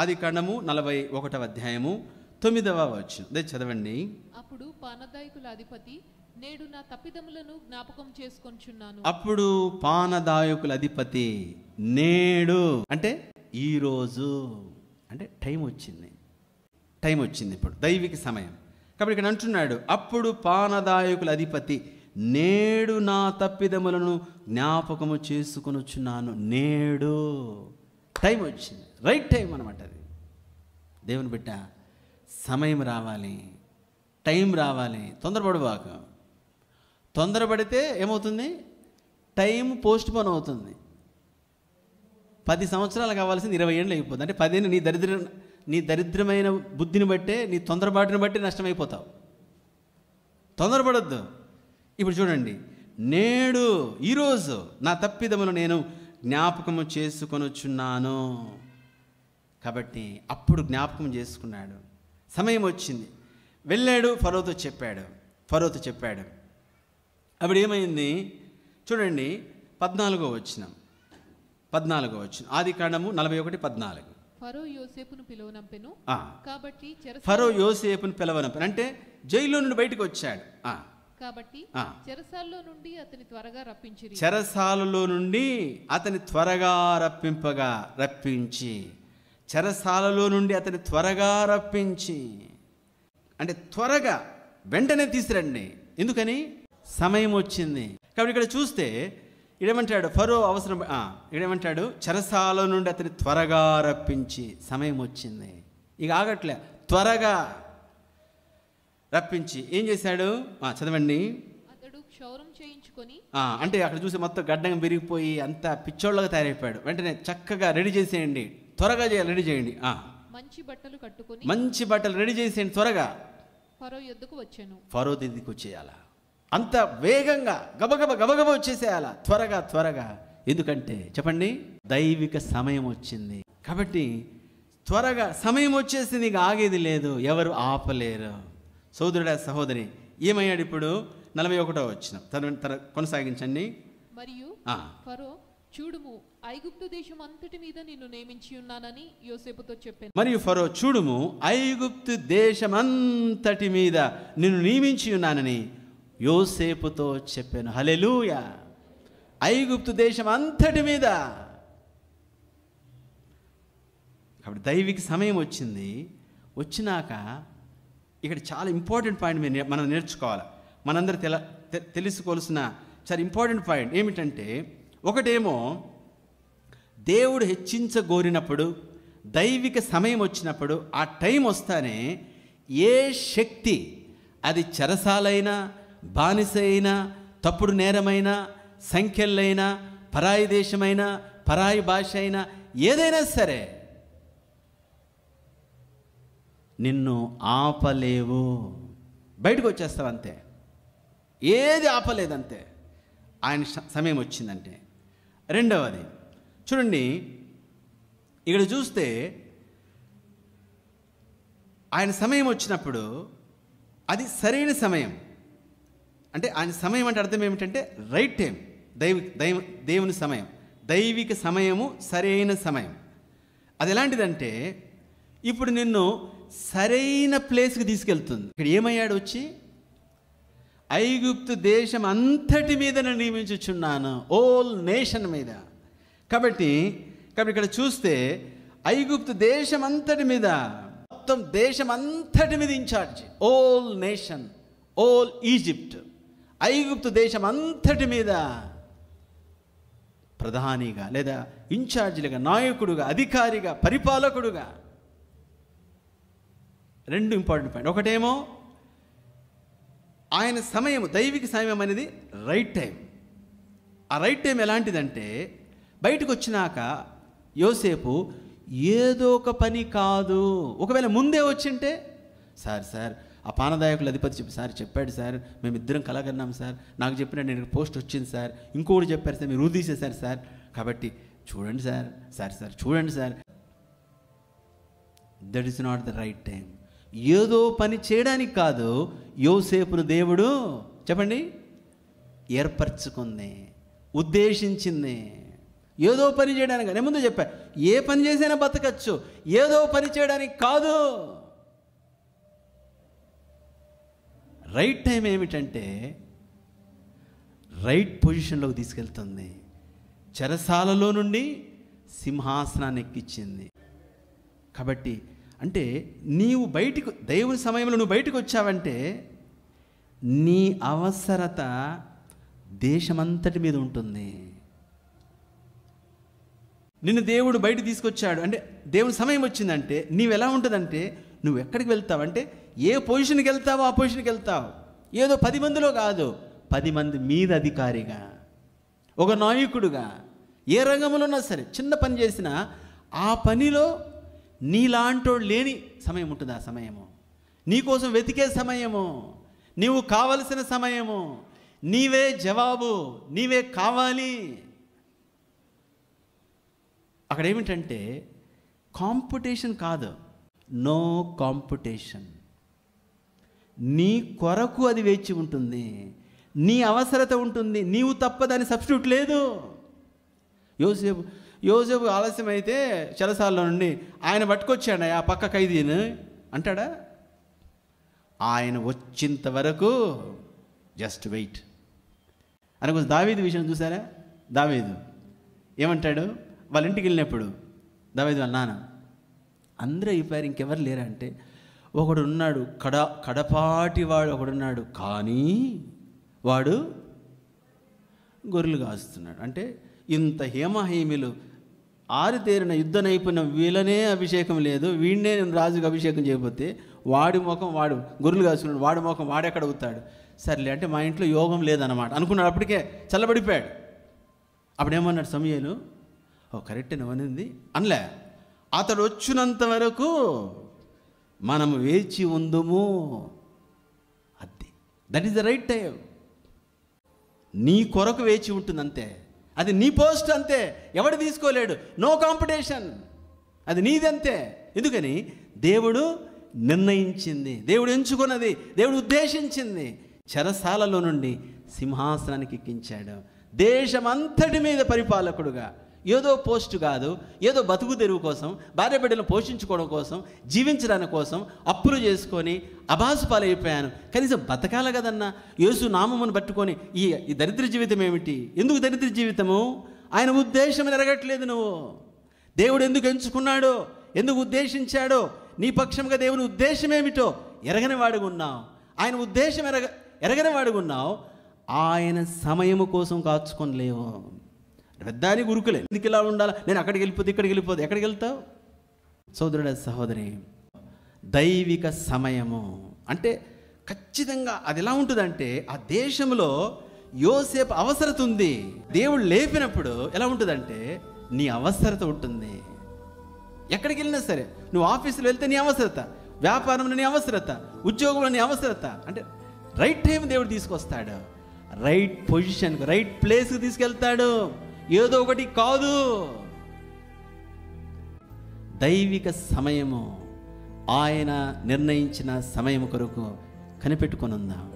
ఆదికాండము 41వ అధ్యాయము 9వ వచనం. దయచేసి చదవండి. అప్పుడు పానదాయకుల అధిపతి, నేడు నా తప్పిదములను జ్ఞాపకం చేసుకొనుచున్నాను. అప్పుడు పానదాయకుల అధిపతి నేడు అంటే ఈరోజు, అంటే టైం వచ్చింది ఇప్పుడు దైవిక సమయం. కాబట్టి ఇక్కడ అంటున్నాడు, అప్పుడు పానదాయకుల అధిపతి నేడు నా తప్పిదములను జ్ఞాపకము చేసుకొనుచున్నాను. నేడు టైం వచ్చింది, రైట్ టైం అనమాట. అది దేవుని బిడ్డ, సమయం రావాలి, టైం రావాలి. తొందరపడబాక. తొందరపడితే ఏమవుతుంది? టైం పోస్ట్ పోన్ అవుతుంది. 10 సంవత్సరాలు కావాల్సింది 20 ఏళ్ళు అయిపోతుంది. అంటే 10 ఏళ్ళు నీ దరిద్రమైన బుద్ధిని బట్టే, నీ తొందరపాటుని బట్టి నష్టమైపోతావు. తొందరపడొద్దు. ఇప్పుడు చూడండి, నేడు ఈరోజు నా తప్పిదములు నేను జ్ఞాపకము చేసుకొనుచున్నాను. కాబట్టి అప్పుడు జ్ఞాపకం చేసుకున్నాడు. సమయం వచ్చింది, వెళ్ళాడు, ఫరోతో చెప్పాడు. అప్పుడు ఏమైంది చూడండి. 14వ వచనం, ఆదికాండము 41:14. ఫరో యోసేపును పిలువనంపెను. కాబట్టి ఫరో యోసేపును పిలవనంపెను అంటే జైల్లో నుండి బయటకు వచ్చాడు. కాబట్టి చెరసాలలో నుండి అతని త్వరగా రప్పించి, చెరసాలలో నుండి అతని త్వరగా రప్పించి, అంటే త్వరగా వెంటనే తీసురండి. ఎందుకని? సమయం వచ్చింది. కాబట్టి ఇక్కడ చూస్తే ఇడేమంటాడు, ఫరో అవసరం ఇడేమంటాడు, చెరసాల నుండి అతని త్వరగా రప్పించి, సమయం వచ్చింది, ఇక ఆగట్లే, త్వరగా రప్పించి ఏం చేశాడు? చదవండి. అతడు క్షౌరం చేయించుకొని, అంటే అక్కడ చూసి మొత్తం గడ్డం విరిగిపోయి అంతా పిచ్చోళ్ళగా తయారైపోయాడు. వెంటనే చక్కగా రెడీ చేసేయండి, త్వరగా రెడీ చేయండి. మంచి బట్టలు రెడీ చేసేయండి త్వరగా. ఫరో యొద్దకు వచ్చాను. ఫరో దగ్గరికి వచ్చేయాలా, అంత వేగంగా గబగబ వచ్చేసేయాలా, త్వరగా. ఎందుకంటే చెప్పండి, దైవిక సమయం వచ్చింది. కాబట్టి త్వరగా సమయం వచ్చేసి నీకు ఆగేది లేదు, ఎవరు ఆపలేరు. సోదరుడా, సహోదరి, ఏమయ్యాడు ఇప్పుడు? 41వ వచనం కొనసాగించండి. మరియు ఫరో, చూడుము, ఐగుప్తు దేశం అంతటి మీద నిన్ను నియమించి ఉన్నానని యోసేపుతో చెప్పాను. మరియు ఫరో, చూడుము, ఐగుప్తు దేశం అంతటి మీద నిన్ను నియమించి ఉన్నానని యోసేపుతో చెప్పాను. హల్లెలూయా. ఐగుప్తు దేశం అంతటి మీద. కాబట్టి దైవిక సమయం వచ్చింది. వచ్చినాక ఇక్కడ చాలా ఇంపార్టెంట్ పాయింట్ మనం నేర్చుకోవాలి. మనందరూ తెలుసుకోవాల్సిన చాలా ఇంపార్టెంట్ పాయింట్ ఏమిటంటే, ఒకటేమో దేవుడు హెచ్చించగోరినప్పుడు, దైవిక సమయం వచ్చినప్పుడు, ఆ టైం వస్తానే ఏ శక్తి, అది చెరసాలైనా, బానిస అయినా, తప్పుడు నేరమైనా, సంఖ్యలైనా, పరాయి దేశమైనా, పరాయి భాష అయినా, ఏదైనా సరే నిన్ను ఆపలేవు. బయటకు వచ్చేస్తావు అంతే. ఏది ఆపలేదంతే, ఆయన సమయం వచ్చిందంటే. రెండవది చూడండి, ఇక్కడ చూస్తే ఆయన సమయం వచ్చినప్పుడు అది సరైన సమయం. అంటే ఆయన సమయం అంటే అర్థం ఏమిటంటే రైట్ టైం, దేవుని సమయం, దైవిక సమయము, సరైన సమయం. అది ఎలాంటిదంటే ఇప్పుడు నిన్ను సరైన ప్లేస్కి తీసుకెళ్తుంది. ఇక్కడ ఏమయ్యాడు వచ్చి, ఐగుప్తు దేశం అంతటి మీద నేను నియమించుచున్నాను, ఓల్ నేషన్ మీద. కాబట్టి ఇక్కడ చూస్తే ఐగుప్తు దేశం అంతటి మీద, మొత్తం దేశం అంతటి మీద incharge, all nation, all Egypt, ఐగుప్తు దేశం అంతటి మీద ప్రధానిగా లేదా ఇన్ఛార్జిగా, నాయకుడుగా, అధికారిగా, పరిపాలకుడుగా. రెండు ఇంపార్టెంట్ పాయింట్. ఒకటేమో ఆయన సమయం, దైవిక సమయం అనేది రైట్ టైం. ఆ రైట్ టైం ఎలాంటిదంటే, బయటకు వచ్చినాక యోసేపు ఏదో ఒక పని కాదు, ఒకవేళ ముందే వచ్చింటే, సార్ ఆ పానదాయకుల అధిపతి చెప్పాడు సార్, మేమిద్దరం కలగన్నాం సార్, నాకు చెప్పిన నేను పోస్ట్ వచ్చింది సార్, ఇంకోటి చెప్పారు సార్, మీరు ఊదీసేశారు సార్, కాబట్టి చూడండి సార్ చూడండి sir. That is not the right time. ఏదో పని చేయడానికి కాదు, యోసేపును దేవుడు చెప్పండి ఏర్పరచుకుంది, ఉద్దేశించింది. ఏదో పని చేయడానికి. నేను ముందు చెప్పా, ఏ పని చేసైనా బతకచ్చు, ఏదో పని చేయడానికి కాదు. రైట్ టైం ఏమిటంటే రైట్ పొజిషన్లోకి తీసుకెళ్తుంది. చెరసాలలో నుండి సింహాసనాన్ని ఎక్కించింది. కాబట్టి అంటే నీవు బయటికి, దేవుని సమయంలో నువ్వు బయటకు వచ్చావంటే నీ అవసరత దేశమంతటి మీద ఉంటుంది. నిన్ను దేవుడు బయట తీసుకొచ్చాడు అంటే దేవుని సమయం వచ్చిందంటే నీవెలా ఉంటుందంటే నువ్వు ఎక్కడికి వెళ్తావు అంటే ఏ పొజిషన్కి వెళ్తావో ఆ పొజిషన్కి వెళ్తావు. ఏదో 10 మందిలో కాదు, 10 మంది మీద అధికారిగా, ఒక నాయకుడుగా, ఏ రంగంలో ఉన్నా సరే చిన్న పని చేసినా ఆ పనిలో నీలాంటోడు లేని సమయం ఉంటుంది. ఆ సమయము నీకోసం వెతికే సమయము, నీవు కావలసిన సమయము, నీవే జవాబు, నీవే కావాలి. అక్కడ ఏమిటంటే కాంపిటీషన్ కాదు, నో కాంపిటీషన్. నీ కొరకు అది వేచి ఉంటుంది, నీ అవసరత ఉంటుంది, నీవు తప్ప దాని సబ్స్టిట్యూట్ లేదు. యోసేపు ఆలస్యం అయితే చెరసాలలో నుండి ఆయన పట్టుకొచ్చాడు ఆ పక్క ఖైదీని అంటాడా? ఆయన వచ్చేంత వరకు జస్ట్ వెయిట్ అని. కొంచెం దావీదు విషయం చూసారా? దావీదు ఏమంటాడు? వాళ్ళ ఇంటికి వెళ్ళినప్పుడు దావీదు వాళ్ళ నాన్న అందరూ అయిపోయారు, ఇంకెవరు లేరా అంటే ఒకడు ఉన్నాడు, కడపాటి వాడు ఒకడున్నాడు, కానీ వాడు గొర్రెలు కాస్తున్నాడు. అంటే ఇంత హేమహేమిలు ఆరితేరిన యుద్ధ నైపుణ్యం, వీళ్ళనే అభిషేకం లేదు, వీడినే నేను రాజుకు అభిషేకం చేయకపోతే వాడి ముఖం వాడు గొర్రెలు కాసుకున్నాడు, వాడి ముఖం వాడెక్కడ అవుతాడు. సర్లే అంటే మా ఇంట్లో యోగం లేదన్నమాట అనుకున్నాడు. అప్పటికే చల్లబడిపోయాడు. అప్పుడేమన్నాడు సమూయేలు, ఓ కరెక్ట్ నువ్వనింది అనలే, అతడు వచ్చినంత వరకు మనం వేచి ఉందుము. అది that is the right time. నీ కొరకు వేచి ఉంటుంది అంతే, అది నీ పోస్ట్ అంతే, ఎవడు తీసుకోలేడు, నో కాంపిటీషన్, అది నీదంతే. ఎందుకని దేవుడు నిర్ణయించింది, దేవుడు ఎంచుకున్నది, దేవుడు ఉద్దేశించింది. చెరసాలలో నుండి సింహాసనానికి ఎక్కించాడు, దేశమంతటి మీద పరిపాలకుడుగా. ఏదో పోస్టు కాదు, ఏదో బతుకు తెరువు కోసం, భార్య బిడ్డలను పోషించుకోవడం కోసం, జీవించడానికి కోసం అప్పులు చేసుకొని అభాసుపాలైపోయాను. కనీసం బతకాల కదన్నా. యేసు నామమును పట్టుకొని ఈ దరిద్ర జీవితం ఏమిటి? ఎందుకు దరిద్ర జీవితము? ఆయన ఉద్దేశం ఎరగట్లేదు నువ్వు. దేవుడు ఎందుకు ఎంచుకున్నాడో, ఎందుకు ఉద్దేశించాడో, నీ పక్షంగా దేవుని ఉద్దేశం ఏమిటో ఎరగని వాడుగా ఉన్నావు. ఆయన ఉద్దేశం ఎరగని వాడుగా ఉన్నావు. ఆయన సమయము కోసం కాచుకొనలేవు. పెద్దాని గురుకులే, ఎందుకు ఇలా ఉండాలి, నేను అక్కడికి వెళ్ళిపోతే ఇక్కడికి వెళ్ళిపోతే ఎక్కడికి వెళ్తావు? సోదరుడ సహోదరి, దైవిక సమయము అంటే ఖచ్చితంగా అది ఎలా ఉంటుందంటే ఆ దేశంలో యోసేపు అవసరత ఉంది. దేవుడు లేపినప్పుడు ఎలా ఉంటుందంటే నీ అవసరత ఉంటుంది. ఎక్కడికి వెళ్ళినా సరే, నువ్వు ఆఫీసులో వెళ్తే నీ అవసరత, వ్యాపారంలో నీ అవసరత, ఉద్యోగంలో నీ అవసరత. అంటే రైట్ టైం దేవుడు తీసుకొస్తాడు, రైట్ పొజిషన్కి, రైట్ ప్లేస్కి తీసుకెళ్తాడు. ఏదో ఒకటి కాదు, దైవిక సమయము, ఆయన నిర్ణయించిన సమయం కొరకు కనిపెట్టుకొని ఉందాం.